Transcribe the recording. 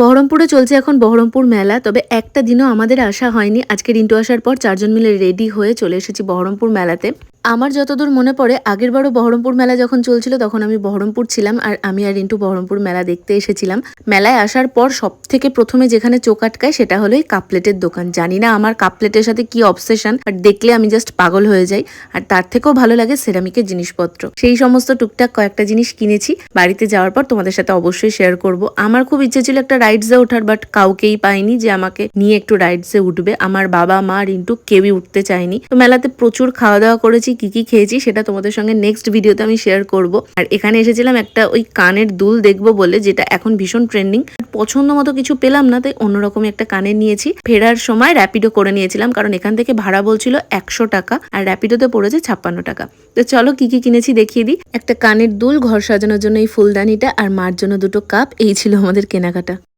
বহরমপুরে চলছে এখন বহরমপুর মেলা। তবে একটা দিনও আমাদের আসা হয়নি। আজকে রিন্টু আসার পর ৪ জন মিলে রেডি হয়ে চলে এসেছি বহরমপুর মেলাতে। আমার যতদূর মনে পড়ে আগেরবারও বহরমপুর মেলা যখন চলছিল তখন আমি বহরমপুর ছিলাম আর আমি আর রিন্টু বহরমপুর মেলা দেখতে এসেছিলাম। মেলায় আসার পর সবথেকে প্রথমে যেখানে চোখ আটকায় সেটা হলো এই কাপ প্লেটের দোকান। জানি না আমার কাপ প্লেটের সাথে কি অবসেশন, আর দেখলে আমি জাস্ট পাগল হয়ে যাই। আর তার থেকেও ভালো লাগে সেরামিকের জিনিসপত্র। সেই সমস্ত টুকটাক কয়েকটা জিনিস কিনেছি। বাড়িতে যাওয়ার পর তোমাদের সাথে অবশ্যই শেয়ার করব। আমার খুব ইচ্ছে ছিল একটা রাইডসে ওঠার, বাট কাউকেই পাইনি যে আমাকে নিয়ে একটু রাইডসে উঠবে। আমার বাবা মা রিন্টু কেউই উঠতে চায়নি। তো মেলাতে প্রচুর খাওয়া দাওয়া করেছি, কি কি খেয়েছি সেটা তোমাদের সঙ্গে নেক্সট ভিডিওতে আমি শেয়ার করব। আর এখানে এসেছিলাম একটা ওই কানের দুল দেখবো বলে, যেটা এখন ভীষণ ট্রেন্ডিং। পছন্দ মতো কিছু পেলাম না, তাই অন্যরকম একটা কানের নিয়েছি। ফেরার সময় র্যাপিডো করে নিয়েছিলাম, কারণ এখান থেকে ভাড়া বলছিল 100 টাকা আর র্যাপিডোতে পড়েছে 56 টাকা। তো চলো কি কি কিনেছি দেখিয়ে দিই। একটা কানের দুল, ঘর সাজানোর জন্য এই ফুলদানিটা, আর মার জন্য দুটো কাপ। এই ছিল আমাদের কেনাকাটা।